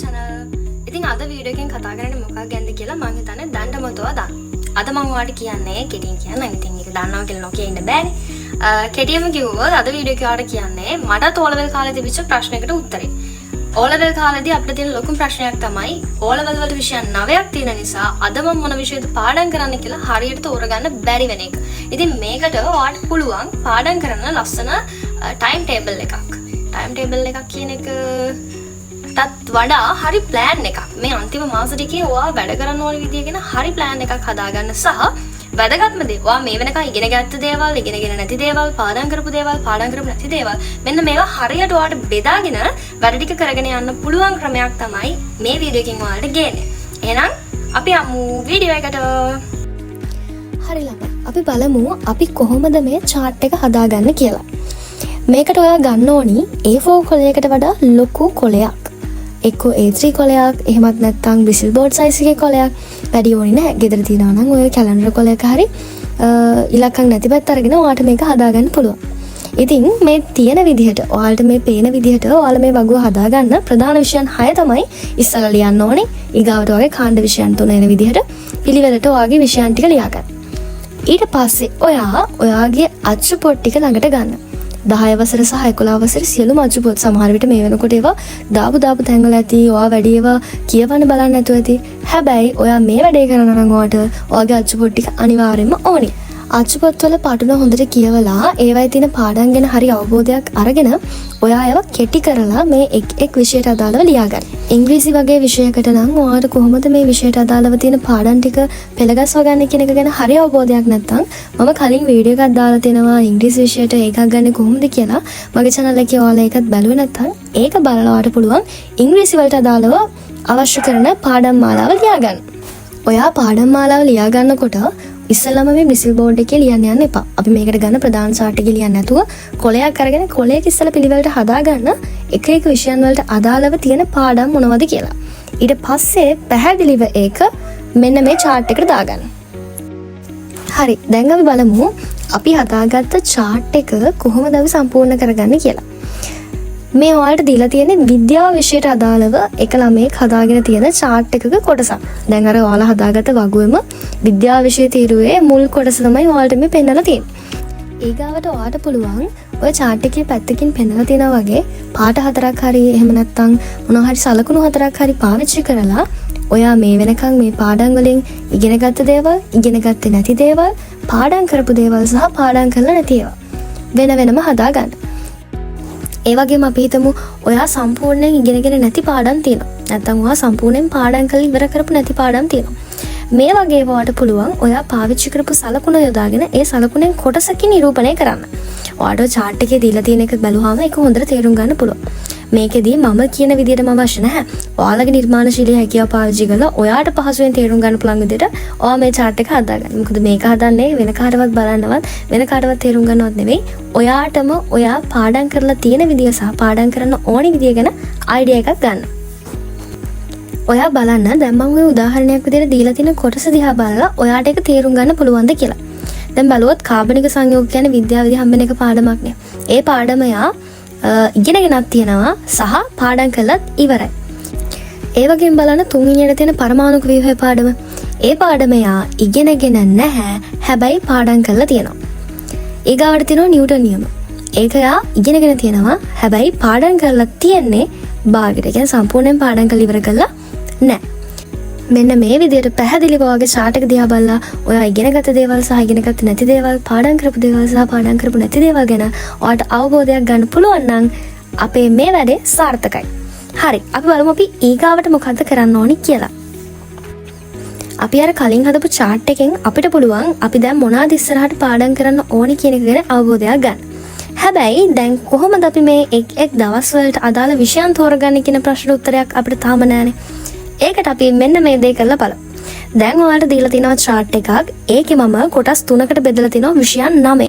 channel. ඉතින් අද video එකෙන් කතා කරන්නේ මොකක් ගැනද කියලා මම හිතන්නේ දඬමතව දාන්න. අද මම ඔයාලට කියන්නේ කෙටියෙන් කියන්න. ඉතින් ඒක දන්නවා කියලා නොකිය ඉන්න බෑනේ. කෙටියෙන්ම කිව්වොත් අද වීඩියෝ එකේ ඔයාලට කියන්නේ මට O level කාලේ තිබිච්ච ප්‍රශ්නයකට උත්තරේ. O level කාලේදී අපිට තියෙන ලොකුම ප්‍රශ්නයක් තමයි O level වල විෂය 9ක් තියෙන නිසා අද මම මොන විෂයද පාඩම් කරන්න කියලා හරියට තෝරගන්න බැරි වෙන එක. ඉතින් මේකට ඔයාලට පුළුවන් පාඩම් කරන්න ලස්සන ටයිම් ටේබල් එකක්. ටයිම් ටේබල් එකක් කියන එක ටත් වඩා හරි ප්ලෑන් එකක්. මේ අන්තිම මාස දෙකේ ඔයා වැඩ කරන්න ඕන විදිය ගැන හරි ප්ලෑන් එකක් හදාගන්න සහ වැදගත්ම දේ ඔයා මේ වෙනකන් ඉගෙන ගත්ත දේවල්, ඉගෙනගෙන නැති දේවල්, පාඩම් කරපු දේවල්, පාඩම් කරපු නැති දේවල් මෙන්න මේවා හරියට ඔයාලට බෙදාගෙන වැඩ ටික කරගෙන යන්න පුළුවන් ක්‍රමයක් තමයි මේ වීඩියෝ එකෙන් ඔයාලට ගේන්නේ. එහෙනම් අපි යමු වීඩියෝ එකට. හරි ළමයි. අපි බලමු අපි කොහොමද මේ chart එක හදාගන්න කියලා. මේකට ඔයා ගන්න ඕනි A4 කොලයකට වඩා ලොකු කොලයක්. එක්කෝ A3 කොලයක්, එහෙමත් නැත්නම් බ්‍රිසල් බෝඩ් සයිස් එකේ කොලයක්. වැඩි ඕනේ නැහැ. ගෙදර තියනවා නම් ඔය කැලෙන්ඩර් කොලයක හරි ඉලක්කම් නැති පැත්ත අරගෙන ඔයාලට මේක හදාගන්න පුළුවන්. ඉතින් මේ තියෙන විදිහට ඔයාලට මේ පේන විදිහට ඔයාලා මේ වගුව හදාගන්න ප්‍රධාන විෂයන් 6 තමයි ඉස්සලා ලියන්න ඕනේ. ඊගාවට ඔයගේ කාණ්ඩ විෂයන් 3 එන විදිහට පිළිවෙලට ඔයාගේ විෂයන් ටික ලියා ගන්න. ඊට පස්සේ ඔයාගේ අච්චු පොත් ටික ළඟට ගන්න. 10 වසර සහ 11 වසර සියලුම අච්චු පොත් සමහර විට මේ වෙනකොට ඒවා දාපු තැන්වල ඇති. ඔයා වැඩි ඒවා කියවන්න බලන්න නැතුව ඇති. හැබැයි ඔයා මේ වැඩේ කරනවා නම් ඔයාට ඔයාගේ අච්චු පොත් ටික අනිවාර්යෙන්ම ඕනේ. අච්චු පොත්වල පාඩුන හොඳට කියවලා ඒවයි තියෙන පාඩම් ගැන හරි අවබෝධයක් අරගෙන ඔයා ඒවා කෙටි කරලා මේ එක් විෂයට අදාළව ලියා ගන්න. ඉංග්‍රීසි වගේ විෂයකට නම් ඔයාට කොහොමද මේ විෂයට අදාළව තියෙන පාඩම් ටික පෙළගස්වා ගන්න කියන එක ගැන හරි අවබෝධයක් නැත්නම් මම කලින් වීඩියෝ එකක් දාලා තිනවා ඉංග්‍රීසි විෂයට ඒකක් ගන්න කොහොමද කියලා. මගේ channel එකේ ඔයාලා ඒකත් බැලුවේ නැත්නම් ඒක බලලා ඔයාට පුළුවන් ඉංග්‍රීසි වලට අදාළව අවශ්‍ය කරන පාඩම් මාලාව ලියා ගන්න. ඔයා පාඩම් මාලාව ලියා ගන්නකොට ඉස්සෙල්ලාම මේ බ්‍රිසල් බෝඩ් එකේ ලියන්න යන්න එපා. අපි මේකට ගන්න ප්‍රධාන chart එක ලියන්න නැතුව කොලයක් අරගෙන කොලයක ඉස්සෙල්ලා පිළිවෙලට හදාගන්න එක විෂයන් වලට අදාළව තියෙන පාඩම් මොනවද කියලා. ඊට පස්සේ පැහැදිලිව ඒක මෙන්න මේ chart එකට දාගන්න. හරි. දැන් අපි බලමු අපි හදාගත්ත chart එක කොහොමද අපි සම්පූර්ණ කරගන්නේ කියලා. මේ ඔයාලට දීලා තියෙන විද්‍යාව විෂයට අදාළව එක ළමෙක් හදාගෙන තියෙන chart එකක කොටසක්. දැන් අර ඔයාලා හදාගත්ත වගුවෙම විද්‍යාව විෂය තීරුවේ මුල් කොටස තමයි ඔයාලට මේ පෙන්නලා තියෙන්නේ. ඊගාවට ඔයාලට පුළුවන් ඔය chart එකේ පැත්තකින් පෙන්නලා තියෙනා වගේ පාට 4ක් හරි එහෙම නැත්නම් මොනවා හරි සලකුණු 4ක් හරි පාවිච්චි කරලා ඔයා මේ වෙනකන් මේ පාඩම් වලින් ඉගෙනගත්ත දේවල්, ඉගෙන ගත්තේ නැති දේවල්, පාඩම් කරපු දේවල් සහ පාඩම් කරලා නැති ඒවා වෙන වෙනම හදාගන්න. ඒ වගේම අපි හිතමු ඔයා සම්පූර්ණයෙන් ඉගෙනගෙන නැති පාඩම් තියෙනවා. නැත්නම් ඔයා සම්පූර්ණයෙන් පාඩම් කරලා ඉවර කරපු නැති පාඩම් තියෙනවා. මේ වගේ වට පුළුවන් ඔයා පාවිච්චි කරපු සලකුණ යොදාගෙන ඒ සලකුණෙන් කොටසකින් නිරූපණය කරන්න. ඔයාට chart එකේ දීලා තියෙන එක බැලුවාම ඒක හොඳට තේරුම් ගන්න පුළුවන්. මේකෙදී මම කියන විදිහටම අවශ්‍ය නැහැ. ඔයාලගේ නිර්මාණශීලී හැකියාව පාවිච්චි කරලා ඔයාට පහසුවෙන් තේරුම් ගන්න පුළුවන් විදිහට ඔයා මේ chart එක හදාගන්න. මොකද මේක හදන්නේ වෙන කාටවත් බලන්නවත් වෙන කාටවත් තේරුම් ගන්නවත් නෙවෙයි. ඔයාටම ඔයා පාඩම් කරලා තියෙන විදිය සහ පාඩම් කරන්න ඕනි විදිය ගැන අයිඩියා එකක් ගන්න. ඔයා බලන්න දැන් මම ඔය උදාහරණයක් විදිහට දීලා තියෙන කොටස දිහා බලලා ඔයාට ඒක තේරුම් ගන්න පුළුවන්ද කියලා. දැන් බලුවොත් කාබනික සංයෝග කියන්නේ විද්‍යාවේදී හම්බෙන එක පාඩමක් නේ. ඒ පාඩම යා ඉගෙනගෙනක් තියෙනවා සහ පාඩම් කළත් ඉවරයි. ඒ වගේම බලන්න තුන්වෙනියට තියෙන පරමාණු ව්‍යුහය පාඩම. ඒ පාඩම යා ඉගෙනගෙන නැහැ. හැබැයි පාඩම් කරලා තියෙනවා. ඊගාවට තියෙනවා නිව්ටන් නියම. ඒක යා ඉගෙනගෙන තියෙනවා. හැබැයි පාඩම් කරලා තියෙන්නේ භාගයට. කියන්නේ සම්පූර්ණයෙන් පාඩම් කරලා ඉවර කළා නෑ. මෙන්න මේ විදිහට පැහැදිලිව වගේ chart එක දිහා බලලා ඔයා ඉගෙනගත්ත දේවල් සහ ඉගෙනගත්ත නැති දේවල්, පාඩම් කරපු දේවල් සහ පාඩම් කරපු නැති දේවල් ගැන ඔයාට අවබෝධයක් ගන්න පුළුවන් නම් අපේ මේ වැඩේ සාර්ථකයි. හරි. අපි බලමු අපි ඊගාවට මොකද්ද කරන්න ඕනි කියලා. අපි අර කලින් හදපු chart එකෙන් අපිට පුළුවන් අපි දැන් මොනවාද ඉස්සරහට පාඩම් කරන්න ඕනි කියන එක ගැන අවබෝධයක් ගන්න. හැබැයි දැන් කොහොමද අපි මේ එක් දවස් වලට අදාළ විෂයන් තෝරගන්නේ කියන ප්‍රශ්න උත්තරයක් අපිට තාම නැහැනේ. ඒකට අපි මෙන්න මේ දේ කරලා බලමු. දැන් ඔයාලට දීලා තියෙනවා chart එකක්. ඒකේ මම කොටස් 3කට බෙදලා තිනවා විෂයන් 9.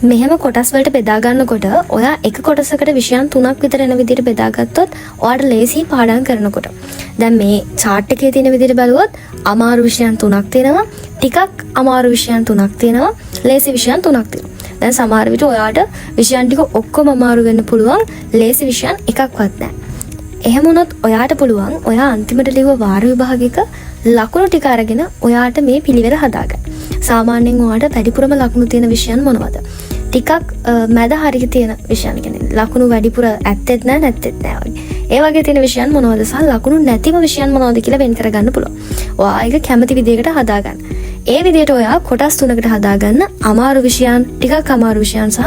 මෙහෙම කොටස් වලට බෙදා ගන්නකොට ඔයා එක කොටසකට විෂයන් 3ක් විතර එන විදිහට බෙදාගත්තොත් ඔයාට ලේසි පාඩම් කරනකොට. දැන් මේ chart එකේ තියෙන විදිහට බලුවොත් අමාරු විෂයන් 3ක් තියෙනවා, ටිකක් අමාරු විෂයන් 3ක් තියෙනවා, ලේසි විෂයන් 3ක් තියෙනවා. දැන් සමහර විට ඔයාට විෂයන් ටික ඔක්කොම අමාරු වෙන්න පුළුවන්, ලේසි විෂයන් එකක්වත් නැහැ. එහෙම වුණොත් ඔයාට පුළුවන් ඔයා අන්තිමට ලියුව වාර විභාගයක ලකුණු ටික අරගෙන ඔයාට මේ පිළිවෙල හදාගන්න. සාමාන්‍යයෙන් ඔයාට වැඩිපුරම ලකුණු තියෙන විෂයන් මොනවද? ටිකක් මැද හරිය තියෙන විෂයන් කියන්නේ ලකුණු වැඩිපුර ඇත්තෙත් නැහැ නැත්තෙත් නැහැ වගේ. ඒ වගේ තියෙන විෂයන් මොනවද සහ ලකුණු නැතිව විෂයන් මොනවද කියලා වෙන් කරගන්න පුළුවන්. ඔයා ඒක කැමති විදිහකට හදාගන්න. ඒ විදිහට ඔයා කොටස් තුනකට හදාගන්න අමාරු විෂයන්, ටිකක් අමාරු විෂයන් සහ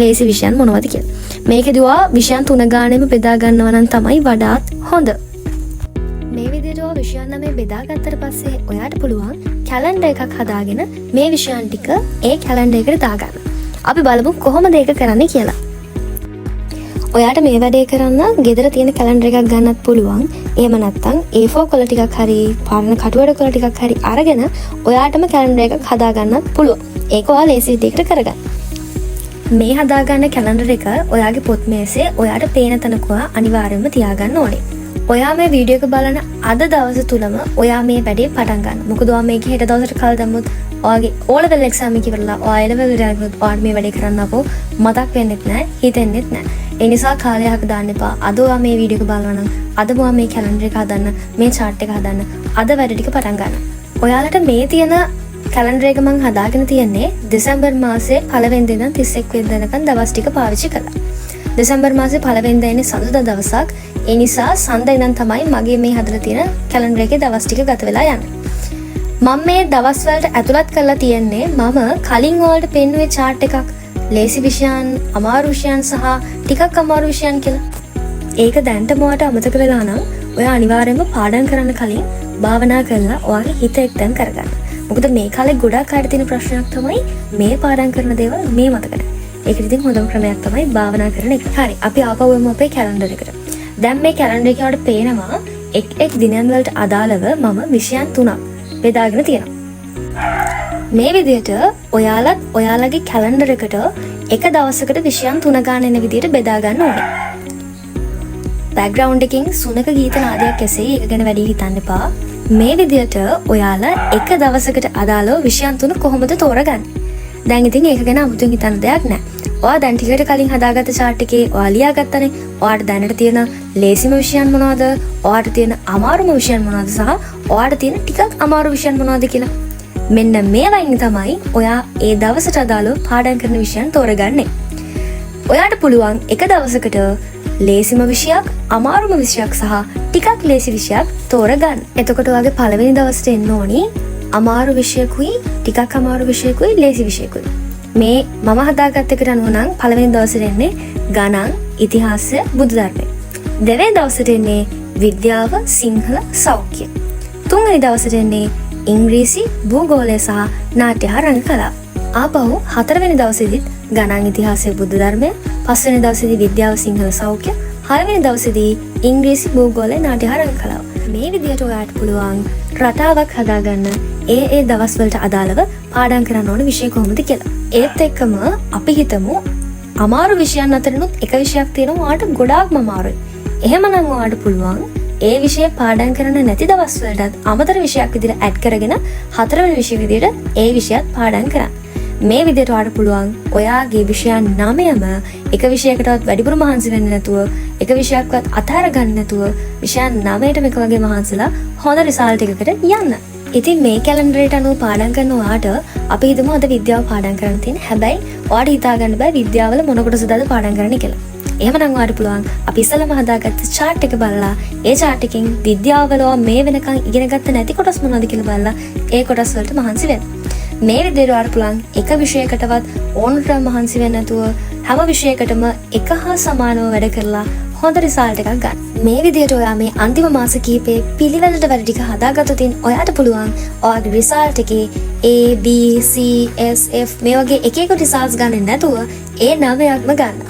ලේසි විෂයන් මොනවද කියලා. මේකදී ඔයා විෂයන් තුන ගානෙම බෙදා ගන්නවා නම් තමයි වඩාත් හොඳ. මේ විදිහට ඔයා විෂයන් 9 බෙදාගත්තට පස්සේ ඔයාට පුළුවන් කැලෙන්ඩර් එකක් හදාගෙන මේ විෂයන් ටික ඒ කැලෙන්ඩර් එකට දාගන්න. අපි බලමු කොහොමද ඒක කරන්නේ කියලා. ඔයාට මේ වැඩේ කරන්න ගෙදර තියෙන කැලෙන්ඩර් එකක් ගන්නත් පුළුවන්. එහෙම නැත්නම් A4 කොළ ටිකක් හරි පරණ කටුවැඩ කොළ ටිකක් හරි අරගෙන ඔයාටම කැලෙන්ඩර් එකක් හදාගන්නත් පුළුවන්. ඒක ඔයා ලේසි විදිහකට කරගන්න. මේ හදාගන්න කැලෙන්ඩර් එක ඔයාගේ පොත් මේසේ ඔයාට පේන තැනක අනිවාර්යයෙන්ම තියාගන්න ඕනේ. ඔයා මේ වීඩියෝ එක බලන අද දවස තුලම ඔයා මේ වැඩේ පටන් ගන්න. මොකද ඔයා මේක හෙට දවසට කල් දැම්මොත් ඔයාගේ O level exam එක ඉවරලා ඔයා A level ඉවරලා ඔයාට මේ වැඩේ කරන්න අපෝ මතක් වෙන්නෙත් නැහැ, හිතෙන්නෙත් නැහැ. ඒ නිසා කාලයක් දාන්න එපා. අද ඔයා මේ වීඩියෝ එක බලනවා නම් අදම ඔයා මේ කැලෙන්ඩර් එක හදන්න, මේ chart එක හදන්න, අද වැඩ ටික පටන් ගන්න. ඔයාලට මේ තියෙන කැලෙන්ඩර් එක මම හදාගෙන තියන්නේ දෙසැම්බර් මාසේ 1 වෙනිදා ඉඳන් 31 වෙනිදා වෙනකන් දවස් ටික පාවිච්චි කළා. දෙසැම්බර් මාසේ 1 වෙනිදා ඉන්නේ සඳුදා දවසක්. ඒ නිසා සඳ ඉඳන් තමයි මගේ මේ හදලා තියෙන කැලෙන්ඩර් එකේ දවස් ටික ගත වෙලා යන්නේ. මම මේ දවස් වලට ඇතුළත් කරලා තියන්නේ මම කලින් වලට පෙන්වුවේ chart එකක් ලේසි විෂයන්, අමාරු විෂයන් සහ ටිකක් අමාරු විෂයන් කියලා. ඒක දැන්ට මොකට අමතක වෙලා නම් ඔයා අනිවාර්යයෙන්ම පාඩම් කරන්න කලින් භාවනා කරලා ඔයාගේ හිත එක්තෙන් කරගන්න. මොකද මේ කාලේ ගොඩක් අයට තියෙන ප්‍රශ්නයක් තමයි මේ පාඩම් කරන දේවල් මේ මතක නැහැ. ඒකට ඉතින් හොඳම ක්‍රමයක් තමයි භාවනා කරන එක. හරි, අපි ආපහු එමු අපේ කැලෙන්ඩර් එකට. දැන් මේ කැලෙන්ඩර් එකේ වලට පේනවා එක් දිනයන් වලට අදාළව මම විෂයන් 3ක් බෙදාගෙන තියෙනවා. මේ විදිහට ඔයාලත් ඔයාලගේ කැලෙන්ඩර් එකට එක දවසකට විෂයන් 3 ගන්න එන විදිහට බෙදා ගන්න ඕනේ. බෑග්ග්‍රවුන්ඩ් එකකින් සුනක ගීත නාදයක් ඇසේ ඒක ගැන වැඩි හිතන්න එපා. මේ විදිහට ඔයාලා එක දවසකට අදාළව විෂයන් 3 කොහොමද තෝරගන්නේ? දැන් ඉතින් ඒක ගැන අමුතුවෙන් හිතන්න දෙයක් නැහැ. ඔයා දැන් ටිකට කලින් හදාගත්ත chart එකේ ඔයා ලියාගත්තනේ. ඔයාට දැනට තියෙන ලේසිම විෂයන් මොනවද? ඔයාට තියෙන අමාරුම විෂයන් මොනවද? සහ ඔයාට තියෙන ටිකක් අමාරු විෂයන් මොනවද කියලා. මෙන්න මේවායින් තමයි ඔයා ඒ දවසට අදාළව පාඩම් කරන විෂයන් තෝරගන්නේ. ඔයාට පුළුවන් එක දවසකට ලේසිම විෂයක්, අමාරුම විෂයක් සහ ටිකක් ලේසි විෂයක් තෝරගන්න. එතකොට ඔයාගේ පළවෙනි දවසට එන්න ඕනි අමාරු විෂයකුයි, ටිකක් අමාරු විෂයකුයි, ලේසි විෂයකුයි. මේ මම හදාගත්ත එකට අනුව නම් පළවෙනි දවසට එන්නේ ගණන්, ඉතිහාසය, බුදු ධර්මය. දෙවෙනි දවසට එන්නේ විද්‍යාව, සිංහල, සෞඛ්‍ය. තුන්වෙනි දවසට එන්නේ ඉංග්‍රීසි, භූගෝලය සහ නාට්‍ය හා රංග කලාව. ආපහු හතරවෙනි දවසේදීත් ගණන්, ඉතිහාසය, බුදු ධර්මය. පස්වෙනි දවසේදී විද්‍යාව, සිංහල, සෞඛ්‍ය. හයවෙනි දවසේදී ඉංග්‍රීසි, භූගෝලය, නාට්‍ය හා රංග කලාව. මේ විදිහට ඔයාට පුළුවන් රටාවක් හදාගන්න ඒ දවස් වලට අදාළව පාඩම් කරන්න ඕන විෂය කොහොමද කියලා. ඒත් එක්කම අපි හිතමු අමාරු විෂයන් අතරිනුත් එක විෂයක් තියෙනවා ඔයාට ගොඩාක්ම අමාරුයි. එහෙමනම් ඔයාට පුළුවන් ඒ විෂය පාඩම් කරන්න නැති දවස් වලටත් අමතර විෂයක් විදිහට ඇඩ් කරගෙන හතරවෙනි විෂය විදිහට ඒ විෂයත් පාඩම් කරන්න. මේ විදිහට ඔයාට පුළුවන් ඔයාගේ විෂයන් 9ම එක විෂයකටවත් වැඩිපුර මහන්සි වෙන්නේ නැතුව, එක විෂයක්වත් අතහැර ගන්න නැතුව විෂයන් 9ටම එක වගේ මහන්සිලා හොඳ රිසල්ට් එකකට යන්න. ඉතින් මේ කැලෙන්ඩරේට අනුව පාඩම් කරන ඔයාට අපි හිතමු අද විද්‍යාව පාඩම් කරන්න තියෙන. හැබැයි ඔයාට හිතා ගන්න බෑ විද්‍යාවල මොන කොටසද පාඩම් කරන්න කියලා. එහෙමනම් ඔයාට පුළුවන් අපි ඉස්සෙල්ලාම හදාගත්ත chart එක බලලා ඒ chart එකෙන් විද්‍යාවල මේ වෙනකන් ඉගෙන ගත්ත නැති කොටස් මොනවද කියලා බලලා ඒ කොටස් වලට මහන්සි වෙන්න. මේ විදිහට ඔයාට පුළුවන් එක විෂයකටවත් ඕනතරම් මහන්සි වෙන්නේ නැතුව හැම විෂයකටම එක හා සමානව වැඩ කරලා හොඳ රිසල්ට් එකක් ගන්න. මේ විදිහට ඔයා මේ අන්තිම මාස කිහිපේ පිළිවෙලට වැඩ ටික හදාගත්තොත් ඔයාට පුළුවන් ඔයාගේ රිසල්ට් එකේ A B C S F මේ වගේ එක එක රිසල්ට්ස් ගන්න නැතුව ඒ 9ක්ම ගන්න.